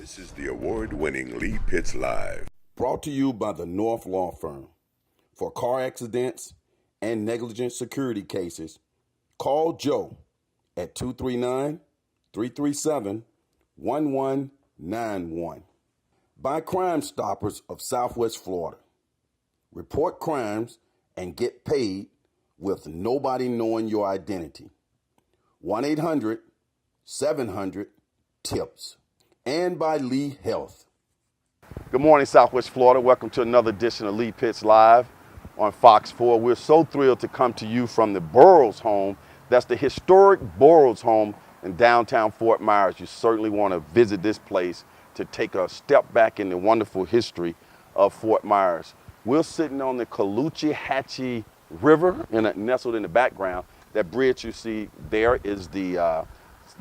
This is the award-winning Lee Pitts Live. Brought to you by the North Law Firm. For car accidents and negligent security cases, call Joe at 239-337-1191. By Crime Stoppers of Southwest Florida. Report crimes and get paid with nobody knowing your identity. 1-800-700-TIPS. And by Lee Health. Good morning, Southwest Florida. Welcome to another edition of Lee Pitts Live on Fox 4. We're so thrilled to come to you from the Burroughs home. That's the historic Burroughs home in downtown Fort Myers. You certainly want to visit this place to take a step back in the wonderful history of Fort Myers. We're sitting on the Caloochee River, nestled in the background. That bridge you see there is the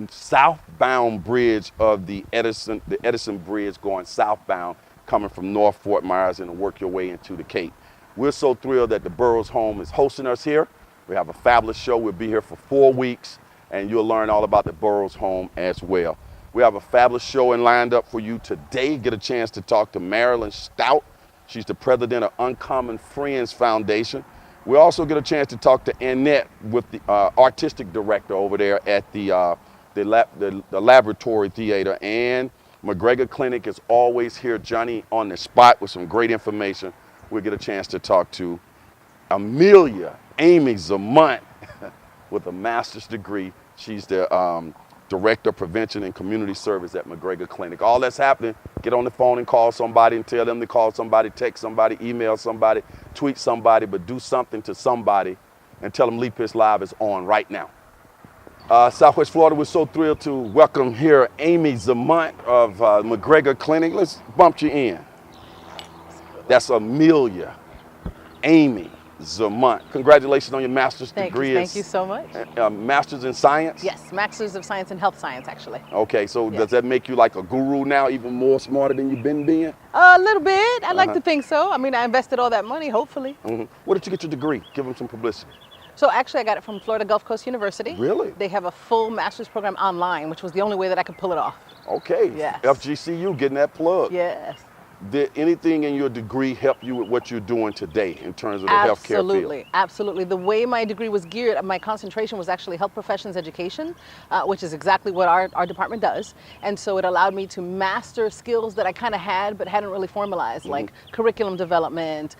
southbound bridge of the Edison Bridge going southbound, coming from North Fort Myers and work your way into the Cape. We're so thrilled that the Burroughs home is hosting us here. We have a fabulous show. We'll be here for 4 weeks, and you'll learn all about the Burroughs home as well. We have a fabulous show lined up for you today. Get a chance to talk to Marilyn Stout. She's the president of Uncommon Friends Foundation. We also get a chance to talk to Annette, with the artistic director over there at the Laboratory Theater. And McGregor Clinic is always here, Johnny on the spot with some great information. We'll get a chance to talk to Amalia, Amy Zamot, with a master's degree. She's the Director of Prevention and Community Service at McGregor Clinic. All that's happening, get on the phone and call somebody and tell them to call somebody, text somebody, email somebody, tweet somebody, but do something to somebody and tell them Lee Pitts Live is on right now. Southwest Florida, we're so thrilled to welcome here Amy Zamot of McGregor Clinic. Let's bump you in. That's Amelia, Amy Zamot. Congratulations on your master's degree. Thank you so much. Master's in science? Yes, master's of science in health science, actually. Okay, so Yes. Does that make you like a guru now, even more smarter than you've been being? A little bit. I'd like to think so. I mean, I invested all that money, hopefully. Mm-hmm. Where did you get your degree? Give them some publicity. So actually, I got it from Florida Gulf Coast University. Really? They have a full master's program online, which was the only way that I could pull it off. Okay. Yes. FGCU, getting that plug. Yes. Did anything in your degree help you with what you're doing today in terms of the healthcare field? Absolutely, absolutely. The way my degree was geared, my concentration was actually health professions education, which is exactly what our department does. And so it allowed me to master skills that I kind of had but hadn't really formalized, like curriculum development,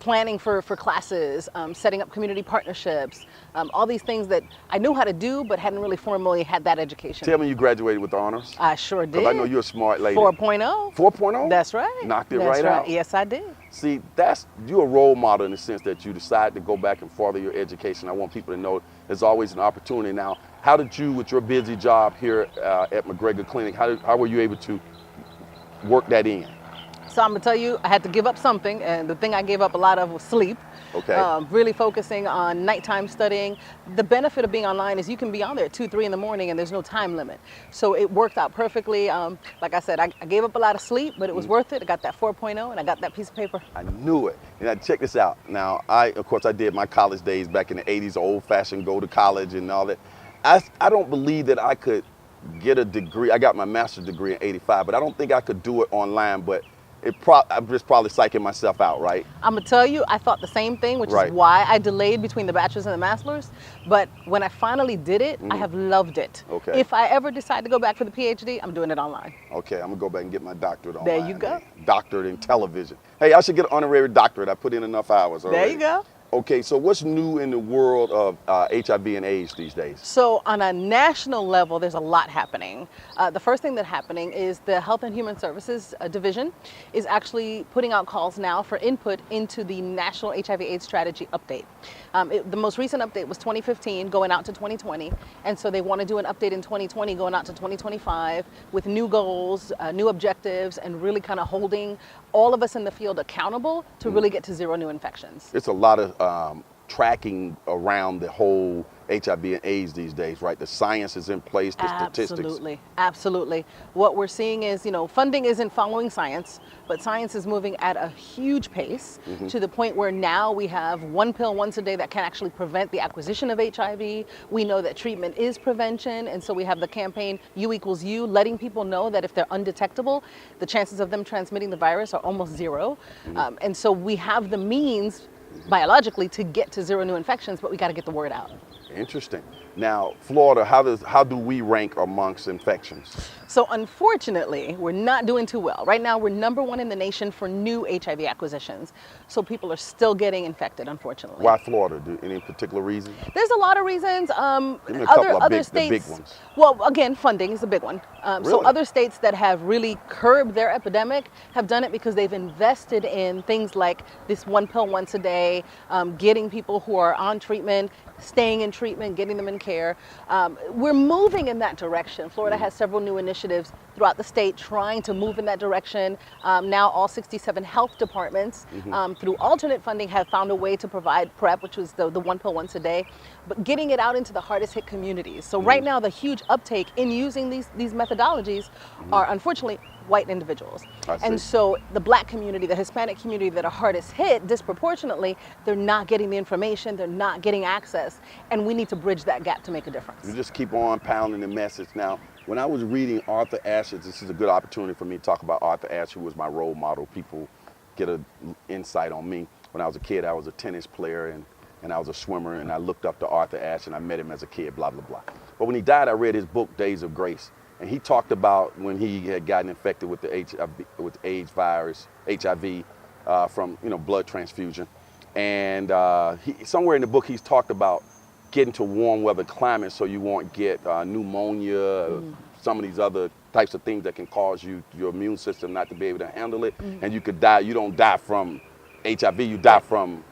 planning for classes, setting up community partnerships, all these things that I knew how to do but hadn't really formally had that education. Tell me you graduated with honors. I sure did. Because I know you're a smart lady. 4.0. 4.0? That's right. Knocked it That's right out. Yes, I did. See, you're a role model in the sense that you decided to go back and further your education. I want people to know there's always an opportunity. Now, how did you, with your busy job here at McGregor Clinic, how were you able to work that in? So I'm gonna tell you, I had to give up something, and the thing I gave up a lot of was sleep. Okay. Really focusing on nighttime studying. The benefit of being online is you can be on there at 2, 3 in the morning and there's no time limit. So it worked out perfectly. Like I said, I gave up a lot of sleep, but it was worth it. I got that 4.0 and I got that piece of paper. I knew it. And check this out. Now, of course, I did my college days back in the 80s, old-fashioned, go to college and all that. I don't believe that I could get a degree. I got my master's degree in 85, but I don't think I could do it online, but I'm just probably psyching myself out, right? I'm gonna tell you, I thought the same thing, which Right. is why I delayed between the bachelor's and the master's. But when I finally did it, I have loved it. Okay. If I ever decide to go back for the PhD, I'm doing it online. Okay, I'm gonna go back and get my doctorate online. There you go. Doctorate in television. Hey, I should get an honorary doctorate. I put in enough hours already. There you go. Okay, so what's new in the world of HIV and AIDS these days? So on a national level, there's a lot happening. The first thing that's happening is the Health and Human Services Division is actually putting out calls now for input into the National HIV/AIDS Strategy update. The most recent update was 2015 going out to 2020, and so they want to do an update in 2020 going out to 2025 with new goals, new objectives, and really kind of holding all of us in the field accountable to really get to 0 new infections. It's a lot of tracking around the whole HIV and AIDS these days, right? The science is in place, the statistics. Absolutely, absolutely. What we're seeing is, funding isn't following science, but science is moving at a huge pace to the point where now we have one pill once a day that can actually prevent the acquisition of HIV. We know that treatment is prevention, and so we have the campaign U equals U, letting people know that if they're undetectable, the chances of them transmitting the virus are almost zero. And so we have the means biologically to get to zero new infections, but we got to get the word out. Interesting. Now, Florida, how do we rank amongst infections? So unfortunately, we're not doing too well. Right now, we're #1 in the nation for new HIV acquisitions. So people are still getting infected, unfortunately. Why Florida? Any particular reason? There's a lot of reasons. Give me a couple of other states, the big ones. Well, again, funding is a big one. So Really? other states that have really curbed their epidemic have done it because they've invested in things like this one pill once a day, getting people who are on treatment, staying in treatment, getting them in care. We're moving in that direction. Florida has several new initiatives throughout the state trying to move in that direction. Now all 67 health departments through alternate funding have found a way to provide PrEP, which was the one pill once a day, but getting it out into the hardest hit communities. So right now the huge uptake in using these methodologies are unfortunately white individuals. And so the Black community, the Hispanic community that are hardest hit disproportionately, they're not getting the information, they're not getting access, and we need to bridge that gap to make a difference. You just keep on pounding the message. Now, when I was reading Arthur Ashe's, this is a good opportunity for me to talk about Arthur Ashe, who was my role model. People get an insight on me. When I was a kid, I was a tennis player and I was a swimmer, and I looked up to Arthur Ashe, and I met him as a kid, blah, blah, blah. But when he died, I read his book, Days of Grace. And he talked about when he had gotten infected with the with AIDS virus, HIV, from blood transfusion, and somewhere in the book he's talked about getting to warm weather climate so you won't get pneumonia, some of these other types of things that can cause your immune system not to be able to handle it, and you could die. You don't die from HIV, you die from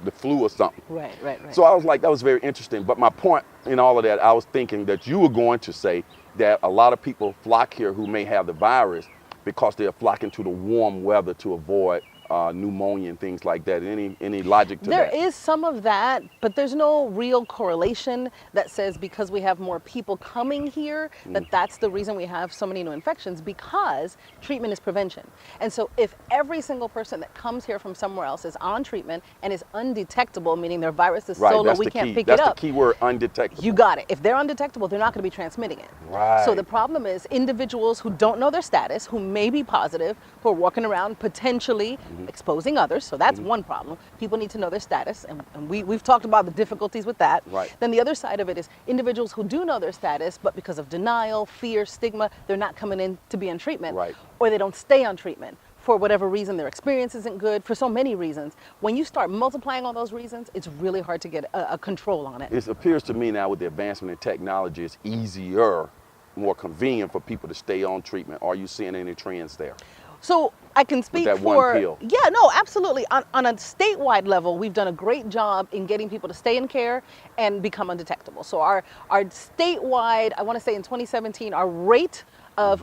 the flu or something. Right. So I was like, that was very interesting. But my point in all of that, I was thinking that you were going to say that a lot of people flock here who may have the virus because they're flocking to the warm weather to avoid pneumonia and things like that. Any logic to that? There is some of that, but there's no real correlation that says because we have more people coming here that that's the reason we have so many new infections, because treatment is prevention. And so if every single person that comes here from somewhere else is on treatment and is undetectable, meaning their virus is so low we can't pick it up. That's the key word, undetectable. You got it. If they're undetectable, they're not going to be transmitting it. Right. So the problem is individuals who don't know their status, who may be positive, who are walking around potentially exposing others. So that's one problem. People need to know their status, and we've talked about the difficulties with that. Right. Then the other side of it is individuals who do know their status, but because of denial, fear, stigma, they're not coming in to be on treatment, Right. or they don't stay on treatment. For whatever reason, their experience isn't good, for so many reasons. When you start multiplying all those reasons, it's really hard to get a control on it. It appears to me now with the advancement in technology, it's easier, more convenient for people to stay on treatment. Are you seeing any trends there? So I can speak that for, one pill. Yeah, no, absolutely. On a statewide level, we've done a great job in getting people to stay in care and become undetectable. So our statewide, I want to say in 2017, our rate of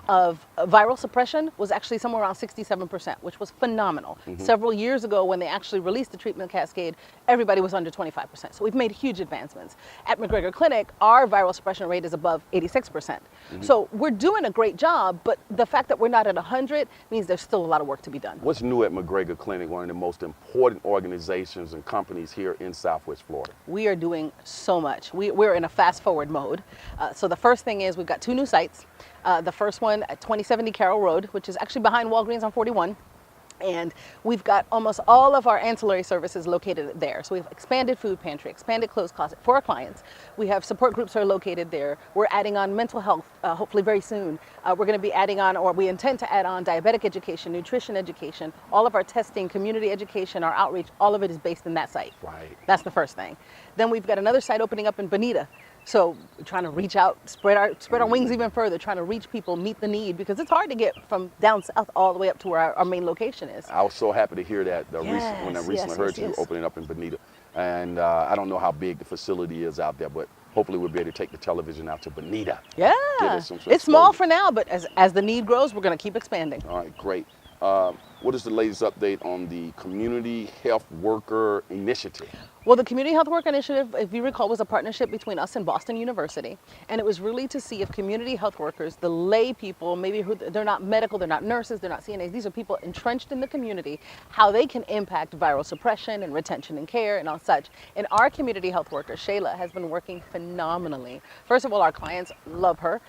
viral suppression was actually somewhere around 67%, which was phenomenal. Several years ago, when they actually released the treatment cascade, everybody was under 25%. So we've made huge advancements. At McGregor Clinic, our viral suppression rate is above 86%. So we're doing a great job, but the fact that we're not at 100 means there's still a lot of work to be done. What's new at McGregor Clinic, one of the most important organizations and companies here in Southwest Florida? We are doing so much. We're in a fast forward mode. So the first thing is we've got 2 new sites. The first one at 2070 Carroll Road, which is actually behind Walgreens on 41. And we've got almost all of our ancillary services located there. So we've expanded food pantry, expanded clothes closet for our clients. We have support groups that are located there. We're adding on mental health, hopefully very soon. We're going to be adding on, or we intend to add on, diabetic education, nutrition education, all of our testing, community education, our outreach, all of it is based in that site. Right. That's the first thing. Then we've got another site opening up in Bonita. So we're trying to reach out, spread our wings even further, trying to reach people, meet the need, because it's hard to get from down south all the way up to where our main location is. I was so happy to hear that when I recently heard you opening up in Bonita. And I don't know how big the facility is out there, but hopefully we'll be able to take the television out to Bonita. Yeah, it's small for now, but as the need grows, we're going to keep expanding. All right, great. what is the latest update on the Community Health Worker Initiative? Well, the Community Health Work Initiative, if you recall, was a partnership between us and Boston University. And it was really to see if community health workers, the lay people, maybe who they're not medical, they're not nurses, they're not CNAs, these are people entrenched in the community, how they can impact viral suppression and retention and care and all such. And our community health worker, Shayla, has been working phenomenally. First of all, our clients love her.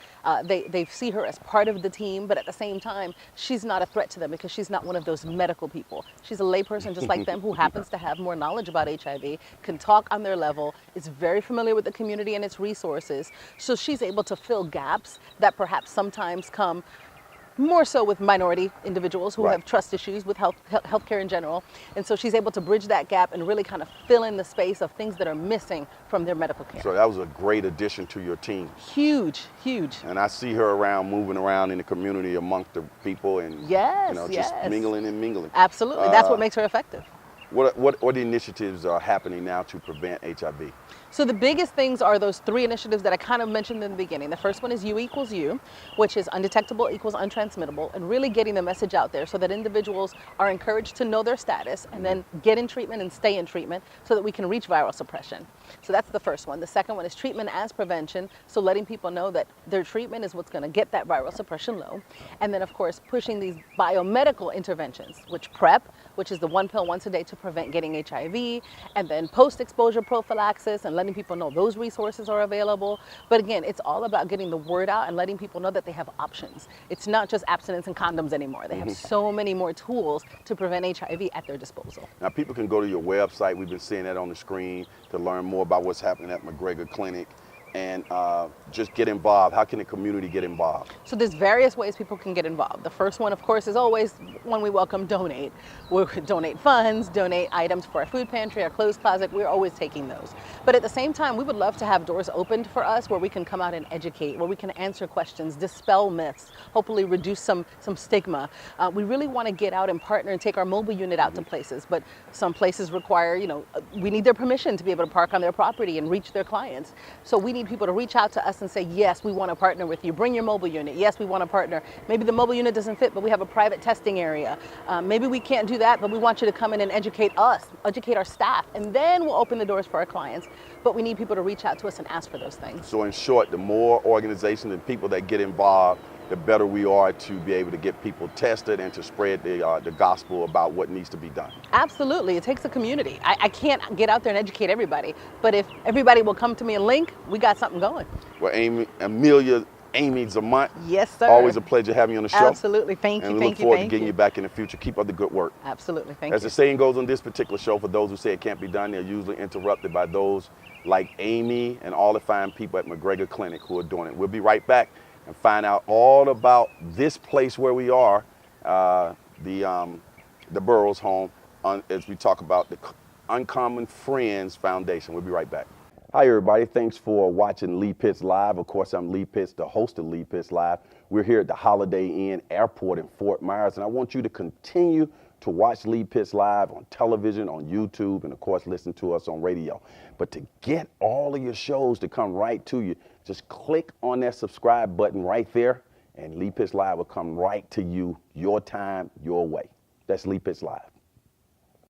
They see her as part of the team, but at the same time, she's not a threat to them because she's not one of those medical people. She's a layperson just like them who happens to have more knowledge about HIV, can talk on their level, is very familiar with the community and its resources. So she's able to fill gaps that perhaps sometimes come more so with minority individuals who have trust issues with healthcare in general. And so she's able to bridge that gap and really kind of fill in the space of things that are missing from their medical care. So that was a great addition to your team. Huge, huge. And I see her around, moving around in the community amongst the people and just mingling and mingling. Absolutely, that's what makes her effective. What initiatives are happening now to prevent HIV? So the biggest things are those three initiatives that I kind of mentioned in the beginning. The first one is U equals U, which is undetectable equals untransmittable, and really getting the message out there so that individuals are encouraged to know their status and then get in treatment and stay in treatment so that we can reach viral suppression. So that's the first one. The second one is treatment as prevention, so letting people know that their treatment is what's going to get that viral suppression low. And then, of course, pushing these biomedical interventions, which PrEP, which is the 1 pill once a day to prevent getting HIV, and then post-exposure prophylaxis and letting people know those resources are available. But again, it's all about getting the word out and letting people know that they have options. It's not just abstinence and condoms anymore. They have so many more tools to prevent HIV at their disposal. Now, people can go to your website. We've been seeing that on the screen to learn more about what's happening at McGregor Clinic and just get involved. How can the community get involved? So there's various ways people can get involved. The first one, of course, is always one we welcome: donate. We'll donate funds, donate items for our food pantry, our clothes closet. We're always taking those. But at the same time, we would love to have doors opened for us where we can come out and educate, where we can answer questions, dispel myths, hopefully reduce some stigma. We really want to get out and partner and take our mobile unit out to places, but some places require, we need their permission to be able to park on their property and reach their clients. So we need people to reach out to us and say, yes, we want to partner with you. Bring your mobile unit. Yes, we want to partner. Maybe the mobile unit doesn't fit, but we have a private testing area. Maybe we can't do that, but we want you to come in and educate us, educate our staff, and then we'll open the doors for our clients. But we need people to reach out to us and ask for those things. So in short, the more organizations and people that get involved, the better we are to be able to get people tested and to spread the gospel about what needs to be done. Absolutely. It takes a community. I can't get out there and educate everybody, but if everybody will come to me and link, we got something going. Well, Amalia, Amy Zamot. Yes, sir. Always a pleasure having you on the show. Absolutely. Thank you. And we look forward to getting you back in the future. Keep up the good work. Absolutely. Thank you. As the saying goes on this particular show, for those who say it can't be done, they're usually interrupted by those like Amy and all the fine people at McGregor Clinic who are doing it. We'll be right back and find out all about this place where we are, the Burroughs home, as we talk about the Uncommon Friends Foundation. We'll be right back. Hi, everybody. Thanks for watching Lee Pitts Live. Of course, I'm Lee Pitts, the host of Lee Pitts Live. We're here at the Holiday Inn Airport in Fort Myers, and I want you to continue to watch Lee Pitts Live on television, on YouTube, and of course, listen to us on radio. But to get all of your shows to come right to you, just click on that subscribe button right there, and Lee Pitts Live will come right to you, your time, your way. That's Lee Pitts Live.